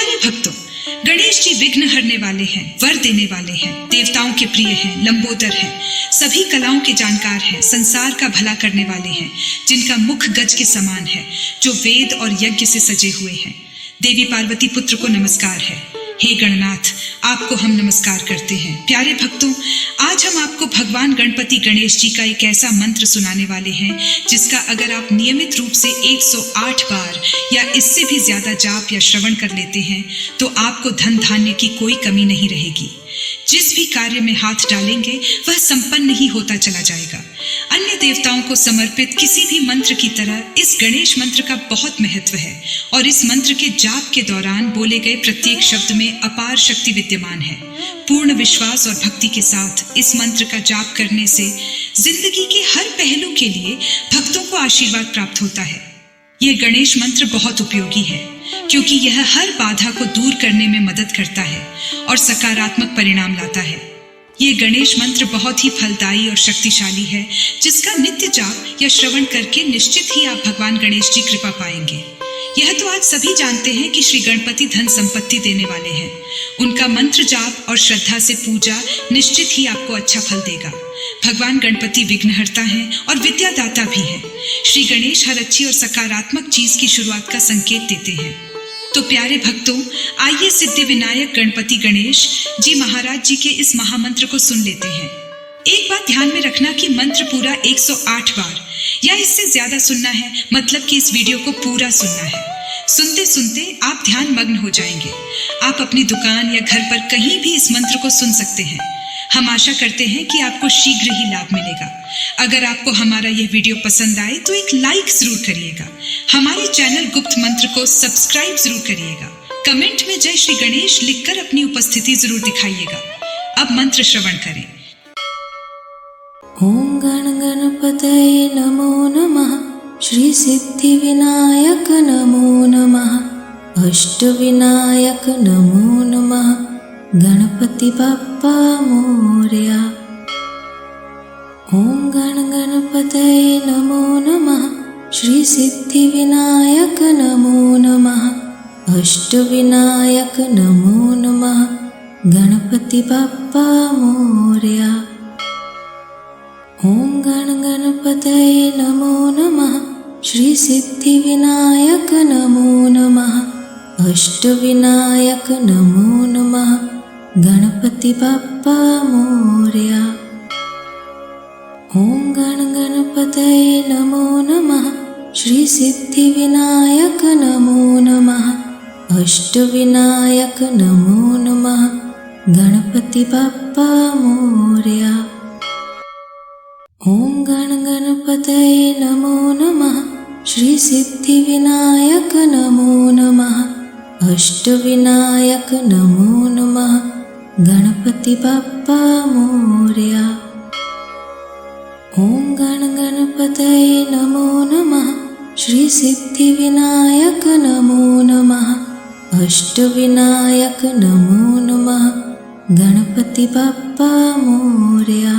प्यारे भक्तों, गणेश जी विघ्न हरने वाले हैं, वर देने वाले हैं, देवताओं के प्रिय हैं, लंबोदर हैं, सभी कलाओं के जानकार हैं, संसार का भला करने वाले हैं, जिनका मुख गज के समान है, जो वेद और यज्ञ से सजे हुए हैं। देवी पार्वती पुत्र को नमस्कार है। हे गणनाथ, आपको हम नमस्कार करते हैं। प्यारे भक्तों, आज हम आपको भगवान गणपति गणेश जी का एक ऐसा मंत्र सुनाने वाले हैं जिसका अगर आप नियमित रूप से 108 बार या इससे भी ज्यादा जाप या श्रवण कर लेते हैं तो आपको धन धान्य की कोई कमी नहीं रहेगी। जिस भी कार्य में हाथ डालेंगे वह संपन्न ही होता चला जाएगा। अन्य देवताओं को समर्पित किसी भी मंत्र की तरह इस गणेश मंत्र का बहुत महत्व है और इस मंत्र के जाप के दौरान बोले गए प्रत्येक शब्द में अपार शक्ति विद्यमान है। पूर्ण विश्वास और भक्ति के साथ इस मंत्र का जाप करने से जिंदगी के हर पहलू के लिए भक्तों को आशीर्वाद प्राप्त होता है। यह गणेश मंत्र बहुत उपयोगी है क्योंकि यह हर बाधा को दूर करने में मदद करता है और सकारात्मक परिणाम लाता है। यह गणेश मंत्र बहुत ही फलदायी और शक्तिशाली है जिसका नित्य जाप या श्रवण करके निश्चित ही आप भगवान गणेश जी कृपा पाएंगे। यह तो आज सभी जानते हैं कि श्री गणपति धन संपत्ति देने वाले हैं। उनका मंत्र जाप और श्रद्धा से पूजा निश्चित ही आपको अच्छा फल देगा। भगवान गणपति विघ्नहर्ता हैं और विद्यादाता भी हैं। श्री गणेश हर अच्छी और सकारात्मक चीज की शुरुआत का संकेत देते हैं। तो प्यारे भक्तों, आइए सिद्धि विनायक गणपति गणेश जी महाराज जी के इस महामंत्र को सुन लेते हैं। एक बात ध्यान में रखना कि मंत्र पूरा 108 बार या इससे ज्यादा सुनना है, मतलब कि इस वीडियो को पूरा सुनना है। सुनते सुनते आप ध्यान मग्न हो जाएंगे। आप अपनी दुकान या घर पर कहीं भी इस मंत्र को सुन सकते हैं। हम आशा करते हैं कि आपको शीघ्र ही लाभ मिलेगा। अगर आपको हमारा यह वीडियो पसंद आए तो एक लाइक जरूर करिएगा। हमारे चैनल गुप्त मंत्र को सब्सक्राइब जरूर करिएगा। कमेंट में जय श्री गणेश लिखकर अपनी उपस्थिति जरूर दिखाइएगा। अब मंत्र श्रवण करें। ओम गण गणपतये नमो नमः। श्री सिद्धि विनायक नमो नमः। अष्ट विनायक नमो नमः। गणपति बप्पा मोरया। ओम गण गणपतये नमो नमः। श्री सिद्धि विनायक नमो नमः। अष्ट विनायक नमो नमः। गणपति बप्पा मोरया। ओम गण गणपतये नमो नमः। श्री सिद्धि विनायक नमो नमः। अष्ट विनायक नमो नमः। गणपति बप्पा मोरया। ओम गण गणपतये नमो नमः। श्री सिद्धि विनायक नमो नमः। अष्ट विनायक नमो नमः। गणपति बप्पा मोरया। ओम गण गणपतये नमो नमः। श्री सिद्धि विनायक नमो नमः। अष्ट विनायक नमो नमः। गणपति बप्पा मोरया। ओम गण गणपतये नमो नमः। श्री सिद्धि विनायक नमो नमः। अष्ट विनायक नमो नमः। गणपति बप्पा मोरया।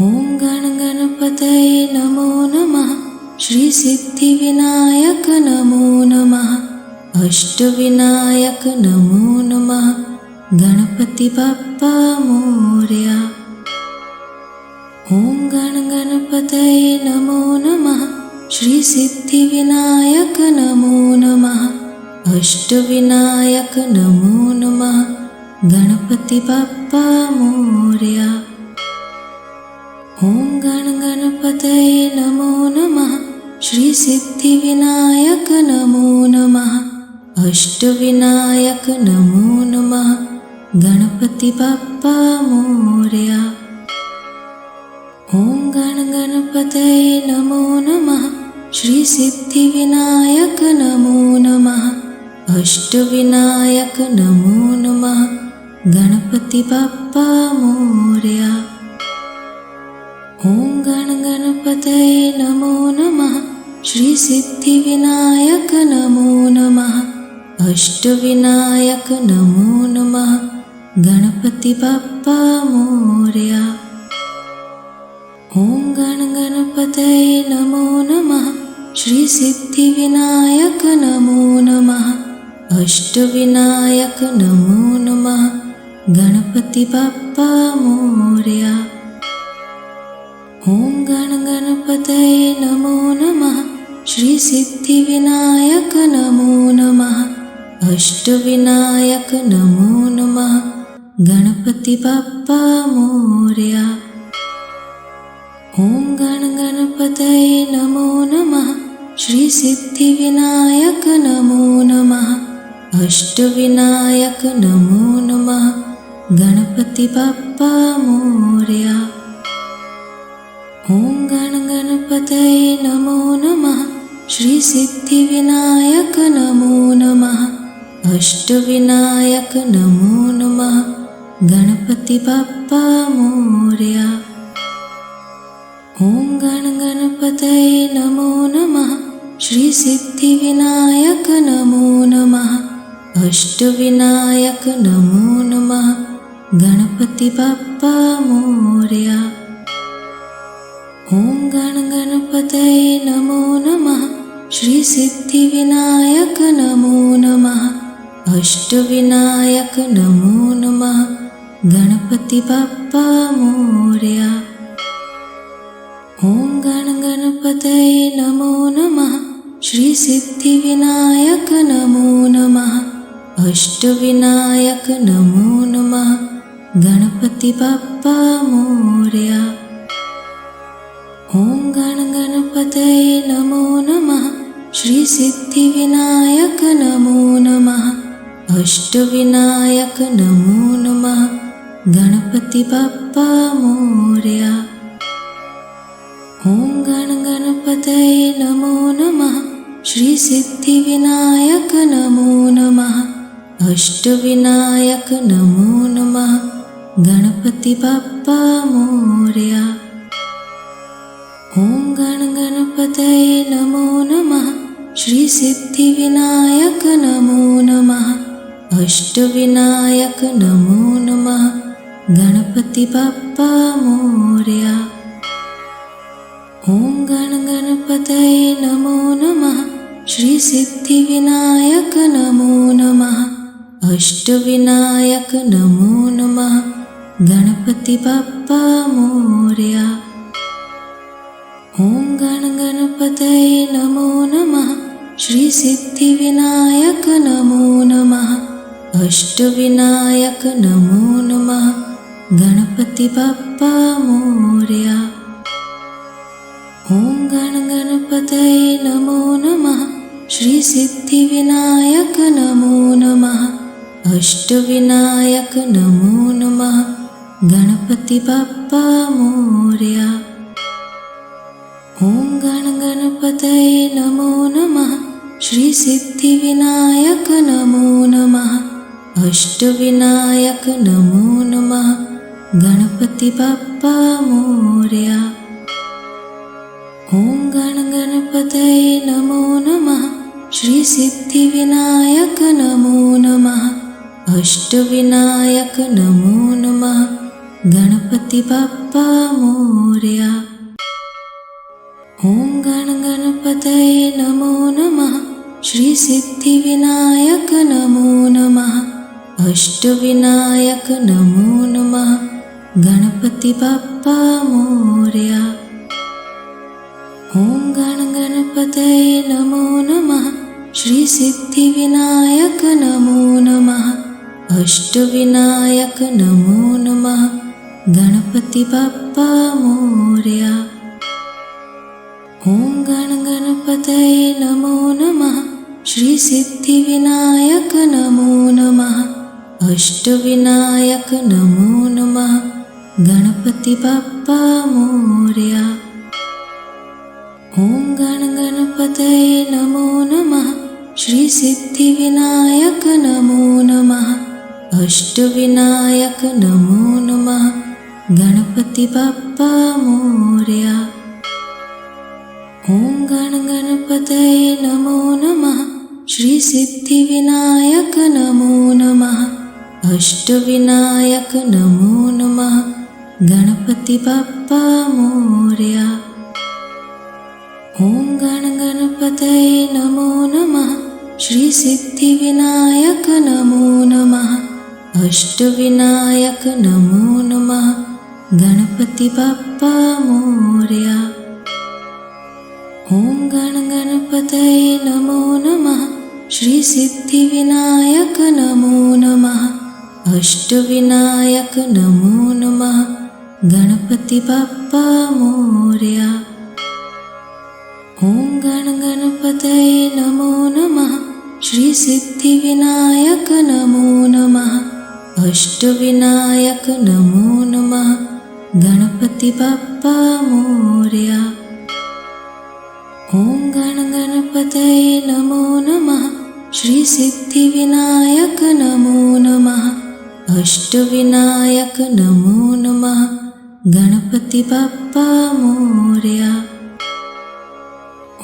ओम गण गणपतये नमो नमः। श्री सिद्धि विनायक नमो नमः। अष्ट विनायक नमो नमः। गणपति बप्पा मोरया। ओम गण गणपतये नमो नमः। श्री सिद्धि विनायक नमो नमः। अष्ट विनायक नमो नमः। गणपति बप्पा मोरया। ओम गण गणपतये नमो नमः। श्री सिद्धि विनायक नमो नमः। अष्ट विनायक नमो नमः। गणपति बप्पा मोरया। ओम गण गणपतये नमो नमः। श्री सिद्धि विनायक नमो नमः। अष्ट विनायक नमो नमः। गणपति बप्पा मोरया। ओम गण गणपतये नमो नमः। श्री सिद्धि विनायक नमो नमः। अष्ट विनायक नमो नमः। गणपति बप्पा मोरया। ओम गण गणपतये नमो नमः। श्री सिद्धि विनायक नमो नमः। अष्टविनायक नमो नमः गणपति बप्पा मोरया। ॐ गण गणपतये नमो नमः श्री सिद्धिविनायक नमो नमः अष्टविनायक नमो नमः गणपति बप्पा मोरया। ॐ गण गणपतये नमो नमः श्री सिद्धिविनायक नमो नमः अष्टविनायक नमो नमः गणपति बप्पा मोरया। ॐ गण गणपतये नमो नमः श्री सिद्धिविनायक नमो नमः अष्टविनायक नमो नमः गणपति बप्पा मोरया। ॐ गण गणपतये नमो नमः श्री सिद्धिविनायक नमो नमः अष्टविनायक नमो नमः गणपति बप्पा मोरया। ॐ गण गणपतये नमो नमः श्री सिद्धिविनायक नमो नमः अष्टविनायक नमो नमः गणपति बप्पा मोरया। ॐ गण गणपतये नमो नमः श्री सिद्धिविनायक नमो नमः अष्टविनायक नमो नमः गणपति बप्पा मोरया। ॐ गण गणपतये नमो नमः श्री सिद्धिविनायक नमो नमः अष्टविनायक नमो नमः गणपति बप्पा मोरया। ॐ गण गणपतये नमो नमः श्री सिद्धिविनायक नमो नमः अष्टविनायक नमो नमः गणपति बप्पा मोरया। ॐ गण गणपतये नमो नमः श्री सिद्धिविनायक नमो नमः अष्टविनायक नमो नमः गणपति बप्पा मोरया। ॐ गण गणपतये नमो नमः श्री सिद्धिविनायक नमो नमः अष्टविनायक नमो नमः गणपति बप्पा मोरया। ॐ गण गणपतये नमो नमः श्री सिद्धिविनायक नमो नमः अष्टविनायक नमो नमः गणपति बप्पा मोरया। ॐ गण गणपतये नमो नमः श्री सिद्धिविनायक नमो नमः अष्टविनायक नमो नमः गणपति बप्पा मोरया। ॐ गण गणपतये नमो नमः श्री सिद्धिविनायक नमो नमः अष्टविनायक नमो नमः गणपति बप्पा मोरया। ॐ गण गणपतये नमो नमः श्री सिद्धिविनायक नमो नमः अष्टविनायक नमो नमः गणपति बप्पा मोरया। ॐ गण गणपतये नमो नमः श्री सिद्धिविनायक नमो नमः अष्टविनायक नमो नमः गणपति बप्पा मोरया। ॐ गण गणपतये नमो नमः श्री सिद्धिविनायक नमो नमः अष्टविनायक नमो नमः गणपति बप्पा मोरया। ॐ गण गणपतये नमो नमः श्री सिद्धिविनायक नमो नमः अष्टविनायक नमो नमः गणपति बप्पा मोरया। ॐ गण गणपतये नमो नमः श्री सिद्धिविनायक नमो नमः अष्टविनायक नमो नमः गणपति बप्पा मोरया। ॐ गण गणपतये नमो नमः श्री सिद्धिविनायक नमो नमः अष्टविनायक नमो नमः गणपति बप्पा मोरया। ॐ गण गणपतये नमो नमः श्री सिद्धिविनायक नमो नमः। अष्टविनायक नमो नमः। गणपति बाप्पा मोरया। ओम गण गणपतये नमो नमः। श्री सिद्धिविनायक नमो नमः। अष्टविनायक नमो नमः। गणपति बाप्पा मोरया। ओम गण गणपतये नमो नमः। श्री सिद्धिविनायक नमो नमः। अष्टविनायक नमो नमः। गणपति बाप्पा मोरया। ओम गण गणपतये नमो नमः। श्री सिद्धिविनायक नमो नमः। अष्टविनायक नमो नमः। गणपति बाप्पा मोरया।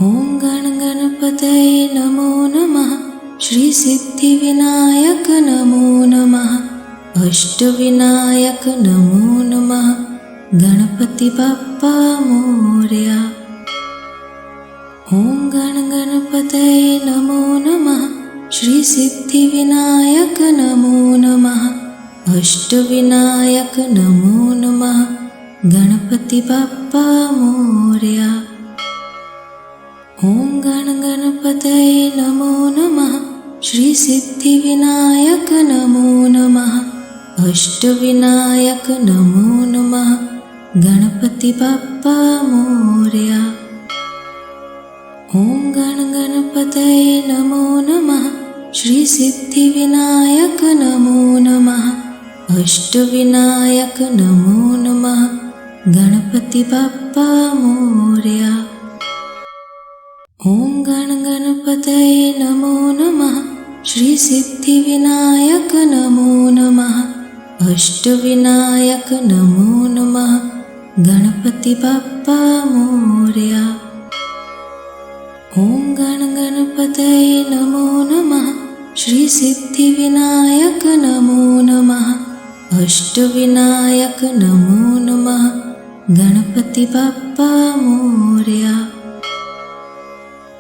ओम गण गणपतये नमो नमः। श्री सिद्धिविनायक नमो नमः। अष्टविनायक नमो नमः। गणपति बाप्पा मोरया। ओम गण गणपतये नमो नमः। श्री सिद्धिविनायक नमो नमः। अष्टविनायक नमो नमः। गणपति बाप्पा मोरया। ओम गण गणपतये नमो नमः। श्री सिद्धिविनायक नमो नमः। अष्टविनायक नमो नमः। गणपति बाप्पा मोरया। ओम गण गणपतये नमो नमः। श्री सिद्धिविनायक नमो नमः। अष्टविनायक नमो नमः। गणपति बाप्पा मोरया। ओम गण गणपतये नमो नमः। श्री सिद्धिविनायक नमो नमः। अष्टविनायक नमो नमः। गणपति बाप्पा मोरया। ओम गण गणपतये नमो नमः। श्री सिद्धिविनायक नमो नमः। अष्टविनायक नमो नमः। गणपति बाप्पा मोरया।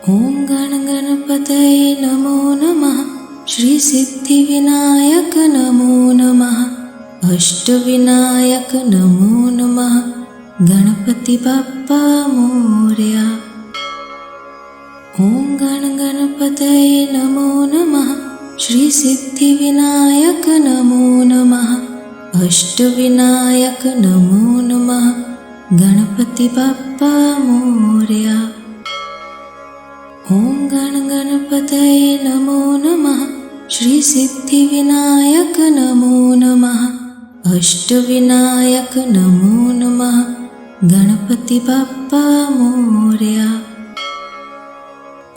ओम गण गणपतये नमो नमः। श्री सिद्धिविनायक नमो नमः। अष्टविनायक नमो नमः। गणपति बाप्पा मोरया। ओम गण गणपतये नमो नमः। श्री सिद्धिविनायक नमो नमः। अष्टविनायक नमो नमः। गणपति बाप्पा मोरया। ओम गण गणपतये नमो नमः। श्री सिद्धिविनायक नमो नमः। अष्टविनायक नमो नमः। गणपति बाप्पा मोरया।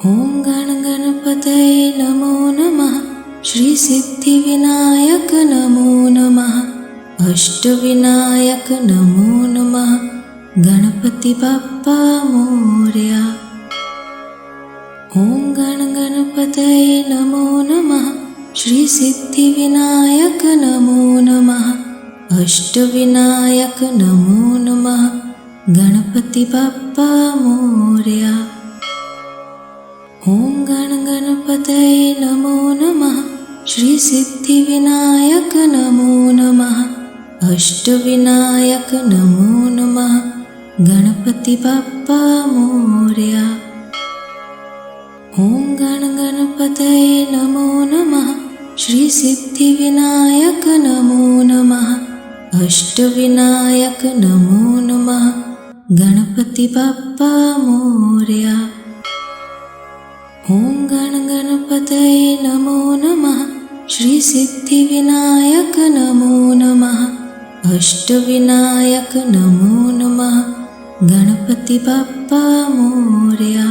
ओम गण गणपतये नमो नमः। श्री सिद्धिविनायक नमो नमः। अष्टविनायक नमो नमः। गणपति बाप्पा मोरया। ओम गण गणपतये नमो नमः। श्री सिद्धिविनायक नमो नमः। अष्टविनायक नमो नमः। गणपति बाप्पा मोरया। ओम गण गणपतये नमो नमः। श्री सिद्धिविनायक नमो नमः। अष्टविनायक नमो नमः। गणपति बाप्पा मोरया। ओम गण गणपतये नमो नमः। श्री सिद्धिविनायक नमो नमः। अष्टविनायक नमो नमः। गणपति बाप्पा मोरया। ओम गण गणपतये नमो नमः। श्री सिद्धिविनायक नमो नमः। अष्टविनायक नमो नमः। गणपति बाप्पा मोरया।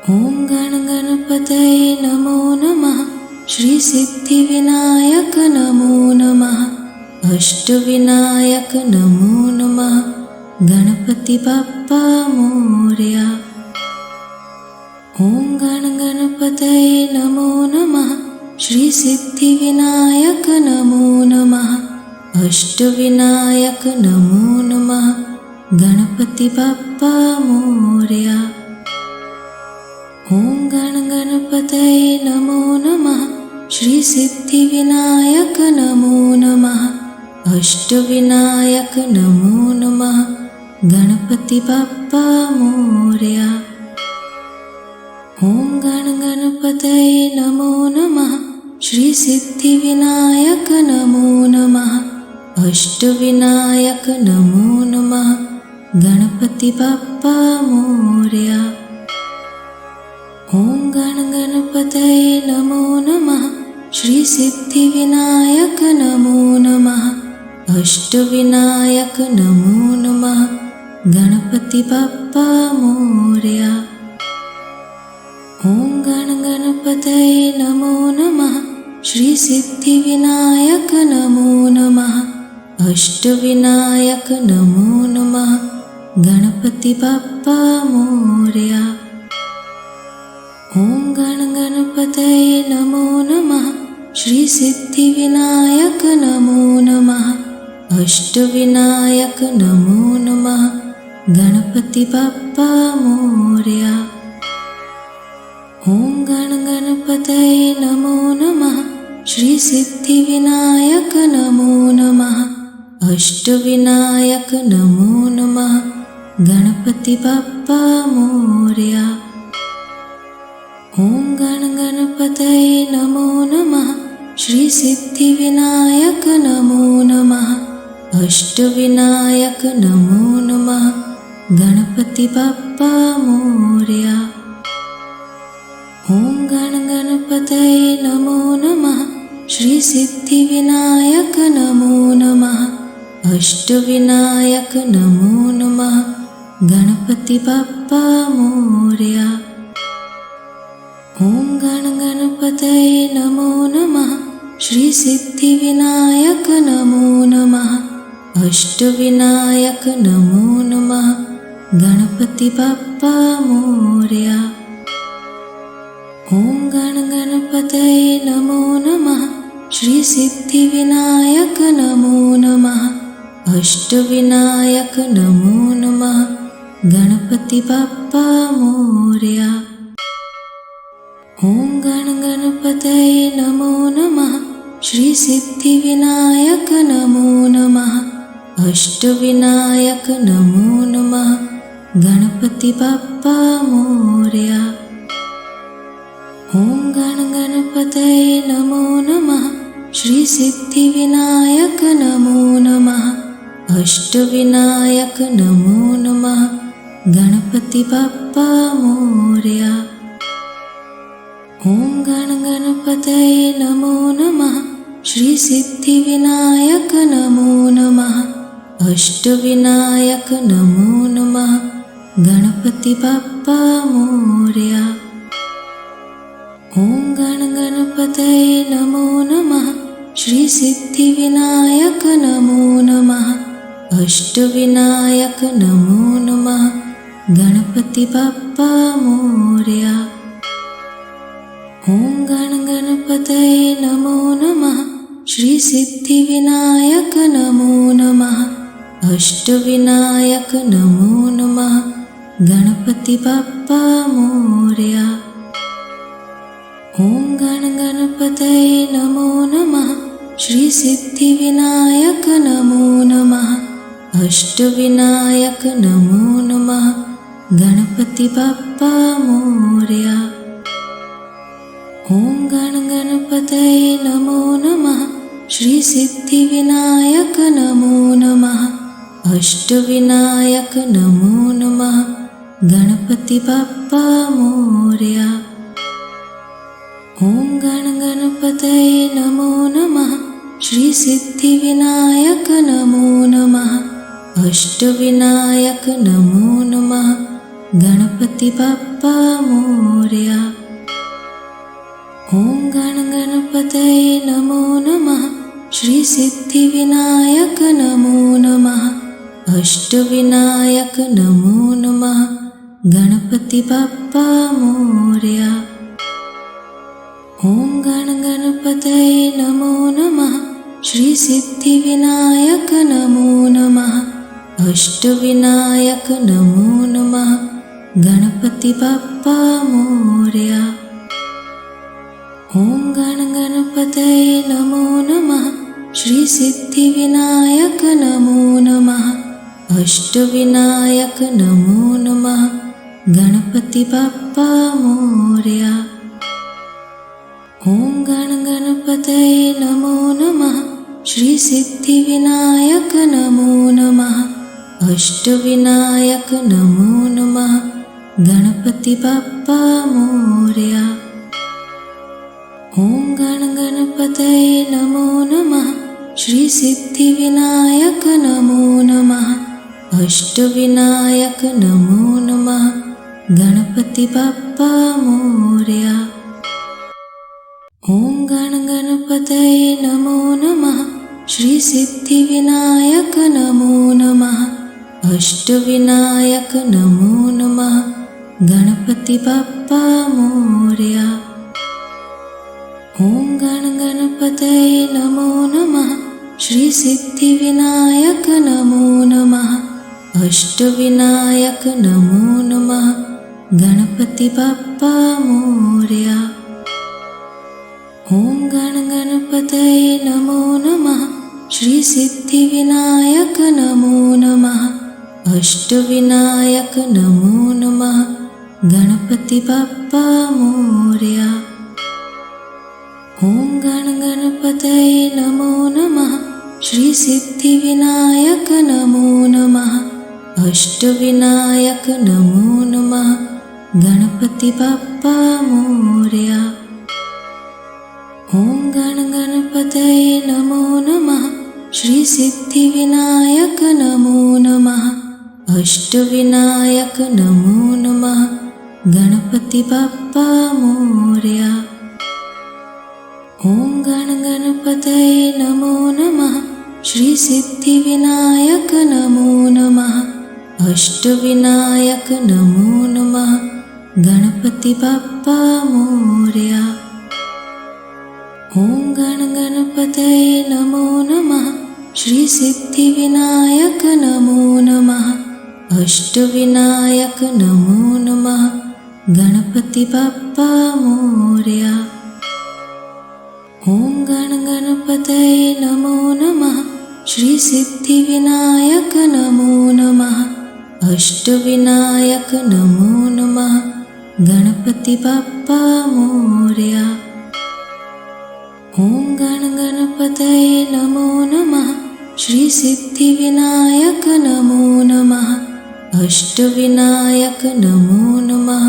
ओम गण गणपतये नमो नमः। श्री सिद्धिविनायक नमो नमः। अष्टविनायक नमो नमः। गणपति बाप्पा मोरया। ओम गण गणपतये नमो नमः। श्री सिद्धिविनायक नमो नमः। अष्टविनायक नमो नमः। गणपति बाप्पा मोरया। ओम गण गण गणपतये नमो नमः श्रीसिद्धिविनायक नमो नमः अष्टविनायक नमो नमः गणपति बाप्पा मोरया। ॐ गणपतये नमो नमः श्रीसिद्धिविनायक नमो नमः अष्टविनायक नमो नमः गणपति बाप्पा मोरया। ॐ गणपतये नमो नमः श्रीसिद्धिविनायक नमो नमः अष्टविनायक नमो नमः गणपति बाप्पा मोरया। ॐ गणपतये नमो नमः श्रीसिद्धिविनायक नमो नमः अष्टविनायक नमो नमः गणपति बाप्पा मोरया। ॐ गणपतये नमो नमः श्रीसिद्धिविनायक नमो नमः अष्टविनायक नमो नमः गणपति बाप्पा मोरया। ॐ गणपतये नमो नमः श्रीसिद्धिविनायक नमो नमः अष्टविनायक नमो नमः गणपति बाप्पा मोरया। ॐ गणपतये नमो नमः श्रीसिद्धिविनायक नमो नमः अष्टविनायक नमो नमः गणपति बाप्पा मोरया। ॐ गणपतये नमो नमः श्रीसिद्धिविनायक नमो नमः अष्टविनायक नमो नमः गणपति बाप्पा मोरया। ॐ गणपतये नमो नमः श्रीसिद्धिविनायक नमो नमः अष्टविनायक नमो नमः गणपति बाप्पा मोरया। ॐ गणपतये नमो नमः श्रीसिद्धिविनायक नमो नमः अष्टविनायक नमो नमः गणपति बाप्पा मोरया। ॐ गणपतये नमो नमः श्रीसिद्धिविनायक नमो नमः अष्टविनायक नमो नमः गणपति बाप्पा मोरया। ॐ गणपतये नमो नमः श्रीसिद्धिविनायक नमो नमः अष्टविनायक नमो नमः गणपति बाप्पा मोरया। ॐ गणपतये नमो नमः श्रीसिद्धिविनायक नमो नमः अष्टविनायक नमो नमः गणपति बाप्पा मोरया। ॐ गणपतये नमो नमः श्रीसिद्धिविनायक नमो नमः अष्टविनायक नमो नमः गणपति बाप्पा मोरया। ॐ गणपतये नमो नमः श्रीसिद्धिविनायक नमो नमः अष्टविनायक नमो नमः गणपति बाप्पा मोरया। ॐ गणपतये नमो नमः श्रीसिद्धिविनायक नमो नमः अष्टविनायक नमो नमः गणपति बाप्पा मोरया। ॐ गणपतये नमो नमः श्रीसिद्धिविनायक नमो नमः अष्टविनायक नमो नमः गणपति बाप्पा मोरया। ॐ गणपतये नमो नमः श्रीसिद्धिविनायक नमो नमः अष्टविनायक नमो नमः गणपति बाप्पा मोरया। ॐ गणपतये नमो नमः श्रीसिद्धिविनायक नमो नमः अष्टविनायक नमो नमः गणपति बाप्पा मोरया। ॐ गणपतये नमो नमः श्रीसिद्धिविनायक नमो नमः अष्टविनायक नमो नमः गणपति बाप्पा मोरया। ॐ गण गणपतये नमो नमः। श्री सिद्धिविनायक नमो नमः। अष्टविनायक नमो नमः। गणपति बप्पा मोरया। ॐ गण गणपतये नमो नमः। श्री सिद्धिविनायक नमो नमः। अष्टविनायक नमो नमः। गणपति बप्पा मोरया। ॐ गण गणपतये नमो नमः। श्री सिद्धिविनायक नमो नमः। अष्टविनायक नमो नमः। गणपति बप्पा मोरया। ॐ गण गणपतये नमो नमः। श्री सिद्धिविनायक नमो नमः। अष्टविनायक नमो नमः। गणपति बप्पा मोरया। ॐ गण गणपतये नमो नमः। श्री सिद्धिविनायक नमो नमः। अष्टविनायक नमो नमः। गणपति बप्पा मोरया। ॐ गण गणपतये नमो नमः। श्री सिद्धिविनायक नमो नमः। अष्टविनायक नमो नमः। गणपति बप्पा मोरया। ॐ गण गणपतये नमो नमः। श्री सिद्धिविनायक नमो नमः। अष्टविनायक नमो नमः। गणपति बप्पा मोरया। ॐ गण गणपतये नमो नमः। श्री सिद्धिविनायक नमो नमः। अष्टविनायक नमो नमः। गणपति बप्पा मोरया। ॐ गण गणपतये नमो नमः। श्री सिद्धिविनायक नमो नमः। अष्टविनायक नमो नमः। गणपति बप्पा मोरया। ॐ गण गणपतये नमो नमः। श्री सिद्धिविनायक नमो नमः। अष्टविनायक नमो नमः। गणपति बप्पा मोरया। ॐ गण गणपतये नमो नमः। श्री सिद्धिविनायक नमो नमः। अष्टविनायक नमो नमः। गणपति बप्पा मोरया। ॐ गण गणपतये नमो नमः। श्री सिद्धिविनायक नमो नमः। अष्टविनायक नमो नमः।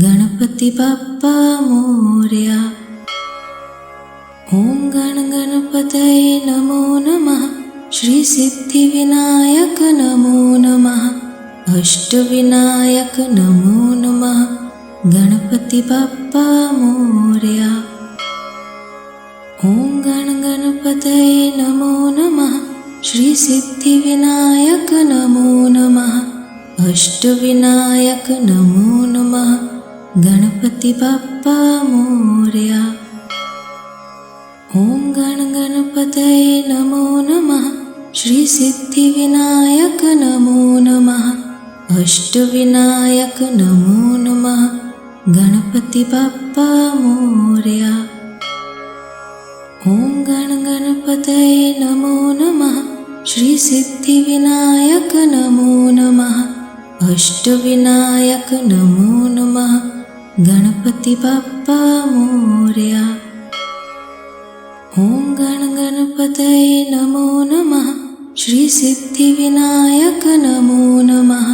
गणपति बप्पा मोरया। ॐ गण गणपतये नमो नमः। श्री सिद्धिविनायक नमो नमः। अष्टविनायक नमो नमः। गणपति बप्पा मोरया। ॐ गण गणपतये नमो नमः। श्री सिद्धिविनायक नमो नमः। अष्टविनायक नमो नमः। गणपति बप्पा मोरया। ॐ गण गणपतये नमो नमः। श्री सिद्धिविनायक नमो नमः। अष्टविनायक नमो नमः। गणपति बप्पा मोरया। ॐ गण गणपतये नमो नमः। श्री सिद्धिविनायक नमो नमः। अष्टविनायक नमो नमः। गणपति बप्पा मोरया। ॐ गण गणपतये नमो नमः। श्री सिद्धिविनायक नमो नमः।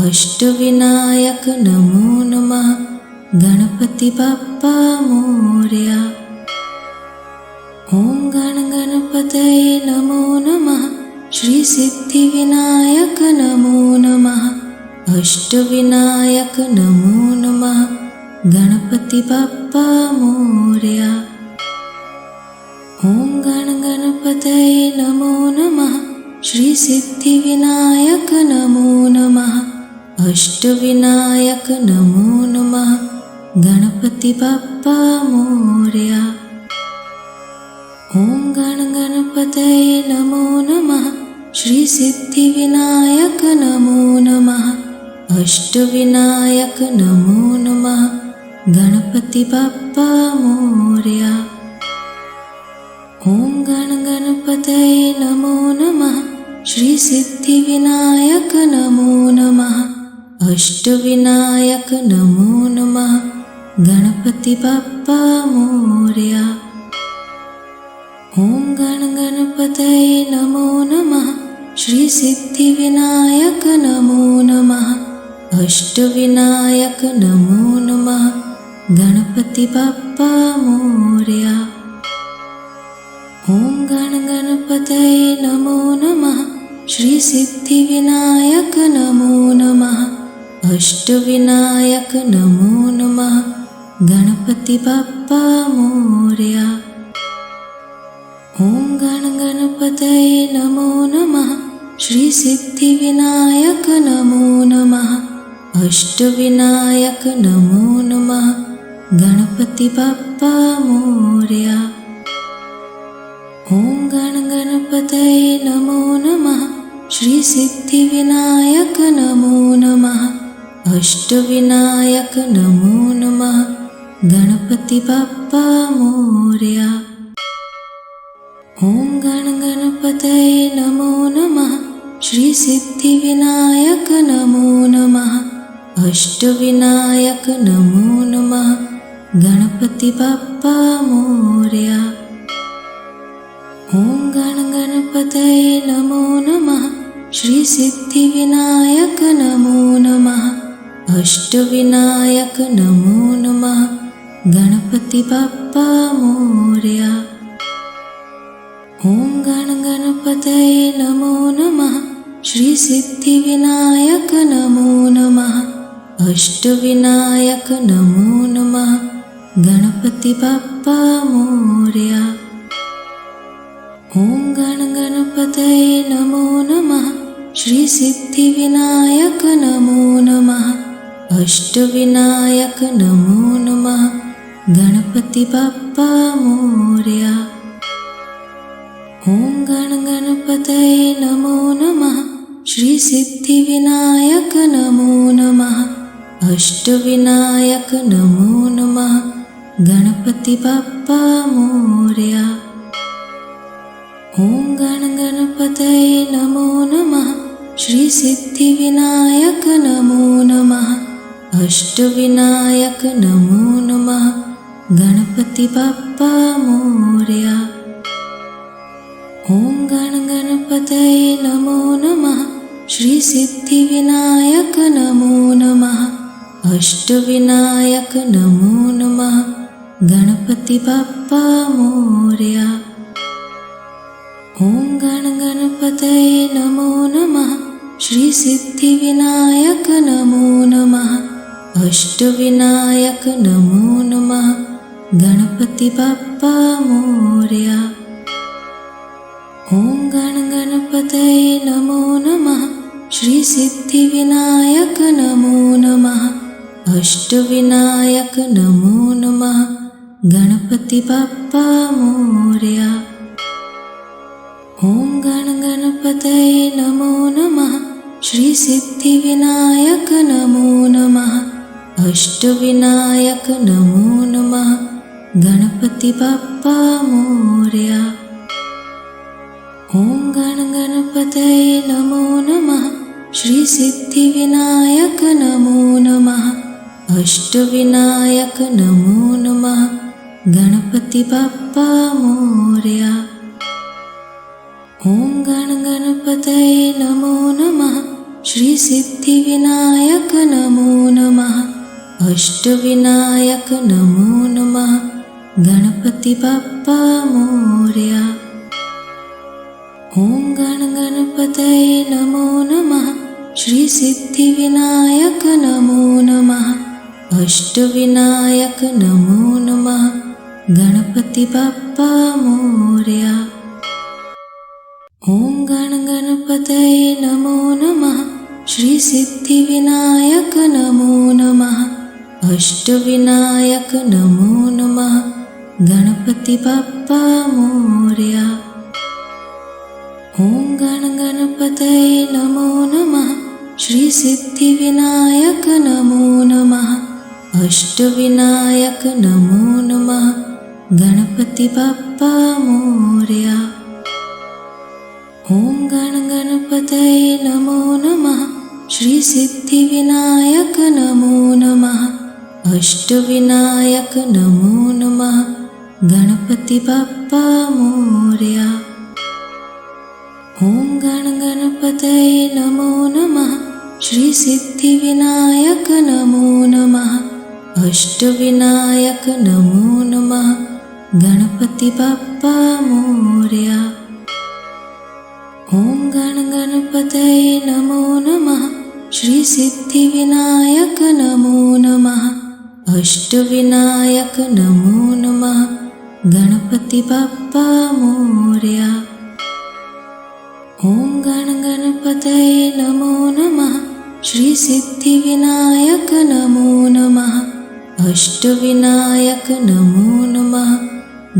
अष्टविनायक नमो नमः। गणपति बप्पा मोरया। ॐ गण गणपतये नमो नमः। श्री सिद्धिविनायक नमो नमः। अष्टविनायक नमो नमः। गणपति बप्पा मोरया। ॐ गण गणपतये नमो नमः। श्री सिद्धिविनायक नमो नमः। अष्टविनायक नमो नमः। गणपति बप्पा मोरया। ॐ गण गणपतये नमो नमः। श्री सिद्धिविनायक नमो नमः। अष्टविनायक नमो नमः। गणपति बप्पा मोरया। ॐ गण गणपतये नमो नमः। श्री सिद्धिविनायक नमो नमः। अष्टविनायक नमो नमः। गणपति बप्पा मोरया। ॐ गण गणपतये नमो नमः। श्री सिद्धिविनायक नमो नमः। अष्टविनायक नमो नमः। गणपति बप्पा मोरया। ॐ गण गणपतये नमो नमः। श्री सिद्धिविनायक नमो नमः। अष्टविनायक नमो नमः। गणपति बप्पा मोरया। ॐ गण गणपतये नमो नमः। श्री सिद्धिविनायक नमो नमः। अष्टविनायक नमो नमः। गणपति बप्पा मोरया। ॐ गण गणपतये नमो नमः। श्री सिद्धिविनायक नमो नमः। अष्टविनायक नमो नमः। गणपति बप्पा मोरया। ॐ गण गणपतये नमो नमः। श्री सिद्धिविनायक नमो नमः। अष्टविनायक नमो नमः। गणपति बप्पा मोरया। ॐ गण गणपतये नमो नमः। श्री सिद्धिविनायक नमो नमः। अष्टविनायक नमो नमः। गणपति बप्पा मोरया। ॐ गण गणपतये नमो नमः। श्री सिद्धिविनायक नमो नमः। अष्टविनायक नमो नमः। गणपति बप्पा मोरया। ॐ गण गणपतये नमो नमः। श्री सिद्धिविनायक नमो नमः। अष्टविनायक नमो नमः। गणपति बप्पा मोरया। ॐ गण गणपतये नमो नमः। श्री सिद्धिविनायक नमो नमः। अष्टविनायक नमो नमः। गणपति बप्पा मोरया। ॐ गण गणपतये नमो नमः। श्री सिद्धिविनायक नमो नमः। अष्टविनायक नमो नमः। गणपति बप्पा मोरया। ॐ गण गणपतये नमो नमः। श्री सिद्धिविनायक नमो नमः। अष्टविनायक नमो नमः। गणपति बप्पा मोरया। ॐ गण गणपतये नमो नमः। श्री सिद्धिविनायक नमो नमः। अष्टविनायक नमो नमः। गणपति बप्पा मोरया। ॐ गण गणपतये नमो नमः। श्री सिद्धिविनायक नमो नमः। अष्टविनायक नमो नमः। गणपति बप्पा मोरया। ॐ गण गणपतये नमो नमः। श्री सिद्धिविनायक नमो नमः। अष्टविनायक नमो नमः। गणपति बप्पा मोरया। ॐ गण गणपतये नमो नमः। श्री सिद्धिविनायक नमो नमः। अष्टविनायक नमो नमः। गणपति बप्पा मोरया। ॐ गण गणपतये नमो नमः। श्री सिद्धिविनायक नमो नमः। अष्टविनायक नमो नमः। गणपति बप्पा मोरया। ॐ गण गणपतये नमो नमः। श्री सिद्धिविनायक नमो नमः। अष्टविनायक नमो नमः। गणपति बप्पा मोरया। ॐ गण गणपतये नमो नमः। श्री सिद्धिविनायक नमो नमः। अष्टविनायक नमो नमः। गणपति बप्पा मोरया। ॐ गण गणपतये नमो नमः। श्री सिद्धिविनायक नमो नमः। अष्टविनायक नमो नमः गणपति बाप्पा मोरया। ॐ गण गणपतये नमो नमः श्री सिद्धिविनायक नमो नमः अष्टविनायक नमो नमः गणपति बाप्पा मोरया। ॐ गण गणपतये नमो नमः श्री सिद्धिविनायक नमो नमः अष्टविनायक नमो नमः गणपति बाप्पा मोरया। ॐ गण गणपतये नमो नमः श्री सिद्धिविनायक नमो नमः अष्टविनायक नमो नमः गणपति बाप्पा मोरया। ॐ गण गणपतये नमो नमः श्री सिद्धिविनायक नमो नमः अष्टविनायक नमो नमः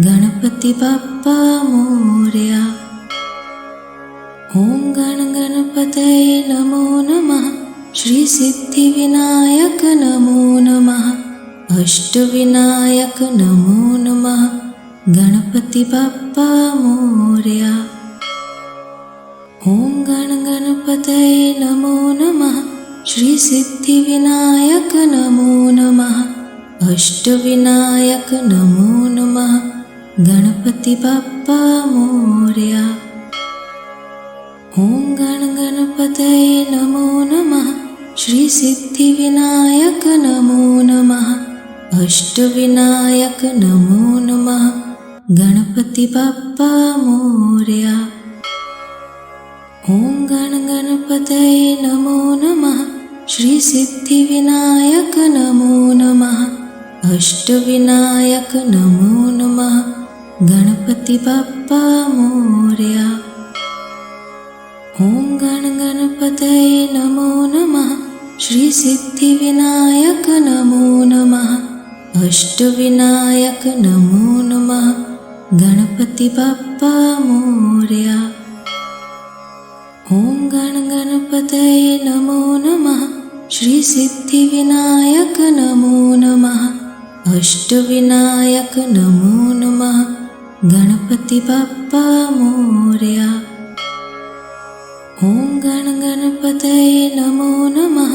गणपति बाप्पा मोरया। ॐ गण गणपतये नमो नमः श्री सिद्धिविनायक नमो नमः अष्टविनायक नमो नमः गणपति बाप्पा मोरया। ॐ गण गणपतये नमो नमः श्री सिद्धिविनायक नमो नमः अष्टविनायक नमो नमः गणपति बाप्पा मोरया। ॐ गण गणपतये नमो नमः श्री सिद्धिविनायक नमो नमः अष्टविनायक नमो नमः गणपति बाप्पा मोरया। ॐ गण गणपतये नमो नमः श्री सिद्धिविनायक नमो नमः अष्टविनायक नमो नमः गणपति बाप्पा मोरया। ॐ गण गणपतये नमो नमः श्री सिद्धिविनायक नमो नमः अष्टविनायक नमो नमः गणपति बाप्पा मोरया। ॐ गण गणपतये नमो नमः श्री सिद्धिविनायक नमो नमः अष्टविनायक नमो नमः गणपति बाप्पा मोरया। ॐ गण गणपतये नमो नमः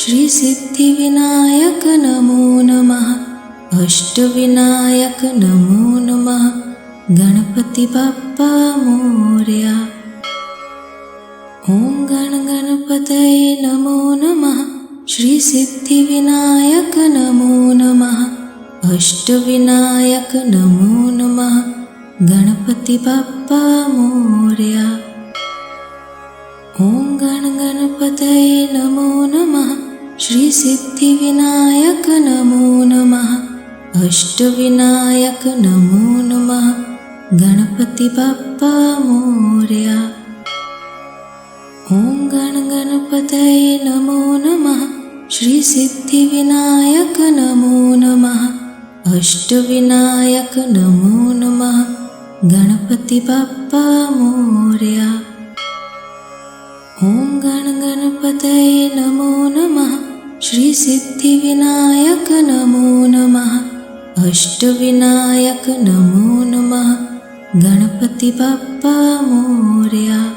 श्री सिद्धिविनायक नमो नमः अष्टविनायक नमो नमः गणपति बाप्पा मोरया। ॐ गण गणपतये नमो नमः श्री सिद्धिविनायक नमो नमः अष्टविनायक नमो नमः गणपति बाप्पा मोरया। ॐ गण गणपतये नमो नमः श्री सिद्धिविनायक नमो नमः अष्टविनायक नमो नमः गणपति बाप्पा मोरया। ॐ गण गणपतये नमो नमः श्री सिद्धिविनायक नमो नमः अष्टविनायक नमो नमः गणपति बाप्पा मोरया। ॐ गण गणपतये नमो नमः श्री सिद्धिविनायक नमो नमः अष्टविनायक नमो नमः गणपति बाप्पा मोरया।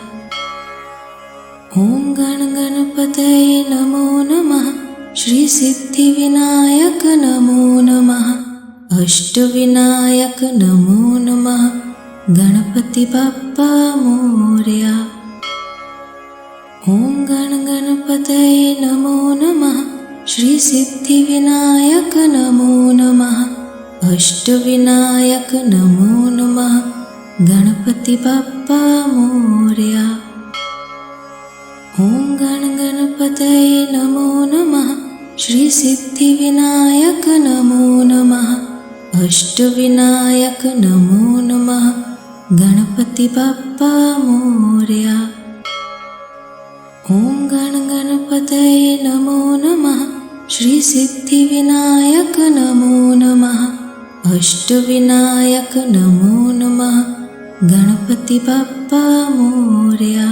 ॐ गण गणपतये नमो नमः श्री सिद्धिविनायक नमो नमः अष्टविनायक नमो नमः गणपति बाप्पा मोरया। ॐ गण गणपतये नमो नमः श्री सिद्धिविनायक नमो नमः अष्टविनायक नमो नमः गणपति बाप्पा मोरया। ॐ गण गणपतये नमो नमः श्री सिद्धिविनायक नमो नमः अष्टविनायक नमो नमः गणपति बाप्पा मोरया। ॐ गण गणपतये नमो नमः श्री सिद्धिविनायक नमो नमः अष्टविनायक नमो नमः गणपति बाप्पा मोरया।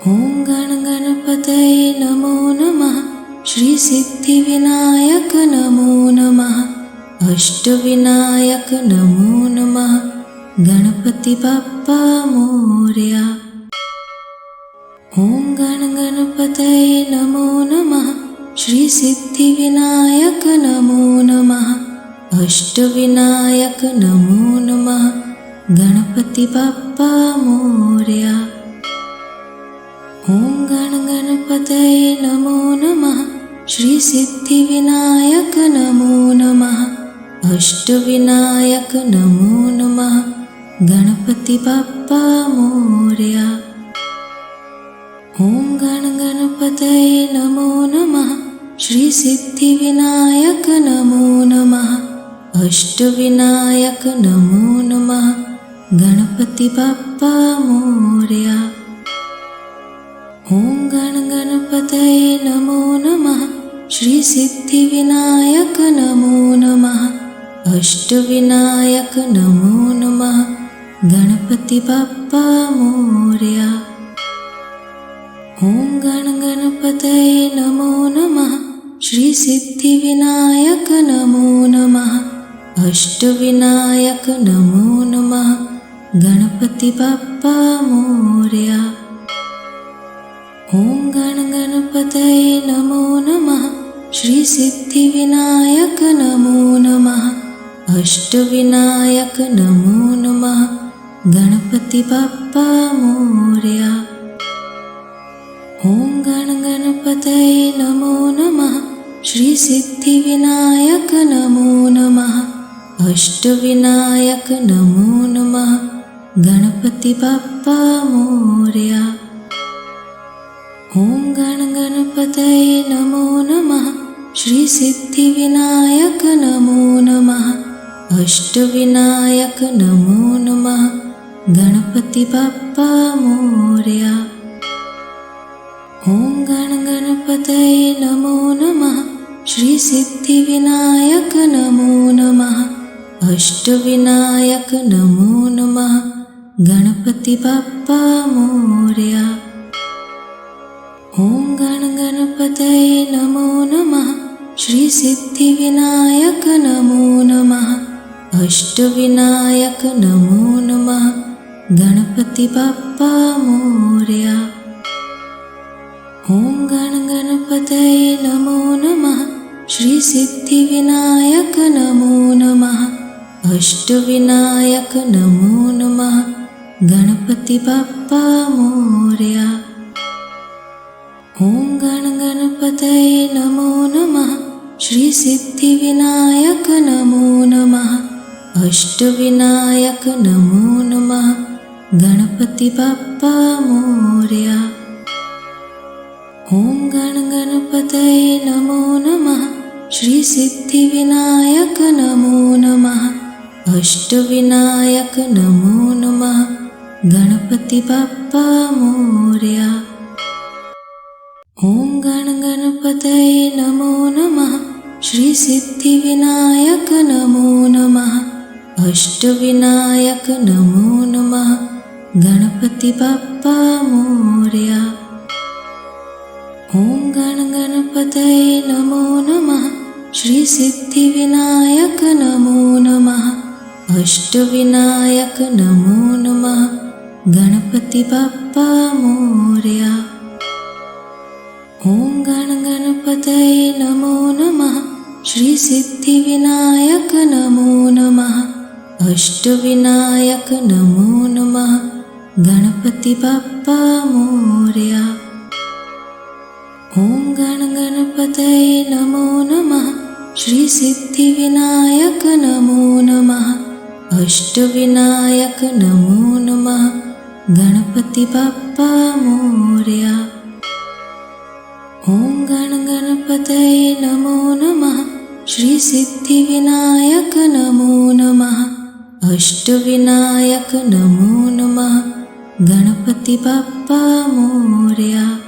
ॐ गण गणपतये नमो नमः श्री सिद्धिविनायक नमो नमः। अष्टविनायक नमो नमः। गणपति बाप्पा मोरया। ओम गण गणपतये नमो नमः। श्री सिद्धिविनायक नमो नमः। अष्टविनायक नमो नमः। गणपति बाप्पा मोरया। ओम गण गणपतये नमो नमः। श्री सिद्धिविनायक नमो नमः। अष्टविनायक नमो नमः। गणपति बाप्पा मोरया। ओम गण गणपतये नमो नमः। श्री सिद्धिविनायक नमो नमः। अष्टविनायक नमो नमः। गणपति बाप्पा मोरया। ओम गण गणपतये नमो नमः। श्री सिद्धिविनायक नमो नमः। अष्टविनायक नमो नमः। गणपति बाप्पा मोरया। ओम गण गणपतये नमो नमः। श्री सिद्धिविनायक नमो नमः। अष्टविनायक नमो नमः। गणपति बाप्पा मोरया। ओम गण गणपतये नमो नमः। श्री सिद्धिविनायक नमो नमः। अष्टविनायक नमो नमः। गणपति बाप्पा मोरया। ओम गण गणपतये नमो नमः। श्री सिद्धिविनायक नमो नमः। अष्टविनायक नमो नमः। गणपति बाप्पा मोरया। ओम गण गणपतये नमो नमः। श्री सिद्धिविनायक नमो नमः। अष्टविनायक नमो नमः। गणपति बाप्पा मोरया। ओम गण गणपतये नमो नमः। श्री सिद्धिविनायक नमो नमः। अष्टविनायक नमो नमः। गणपति बाप्पा मोरया। ओम गण गणपतये नमो नमः। श्री सिद्धिविनायक नमो नमः। अष्टविनायक नमो नमः। गणपति बाप्पा मोरया। ओम गण गणपतये नमो नमः। श्री सिद्धिविनायक नमो नमः। अष्टविनायक नमो नमः। गणपति बाप्पा मोरया। ओम गण गणपतये नमो नमः। श्री सिद्धिविनायक नमो नमः। अष्टविनायक नमो नमः। गणपति बाप्पा मोरया। ओम गण गणपतये नमो नमः। श्री सिद्धिविनायक नमो नमः। अष्टविनायक नमो नमः। गणपति बाप्पा मोरया। ओम गण गणपतये नमो नमः। श्री सिद्धिविनायक नमो नमः। अष्टविनायक नमो नमः। गणपति बाप्पा मोरया। ओम गण गणपतये नमो नमः। श्री सिद्धिविनायक नमो नमः। अष्टविनायक नमो नमः। गणपति बाप्पा मोरया। ओम गण गणपतये नमो नमः। श्री सिद्धिविनायक नमो नमः। अष्टविनायक नमो नमः। गणपति बाप्पा मोरया। ओम गण गणपतये नमो नमः। श्री सिद्धिविनायक नमो नमः। अष्टविनायक नमो नमः। गणपति बाप्पा मोरया। ओम गण गणपतये नमो नमः। श्री सिद्धिविनायक नमो नमः। अष्टविनायक नमो नमः। गणपति बाप्पा मोरया।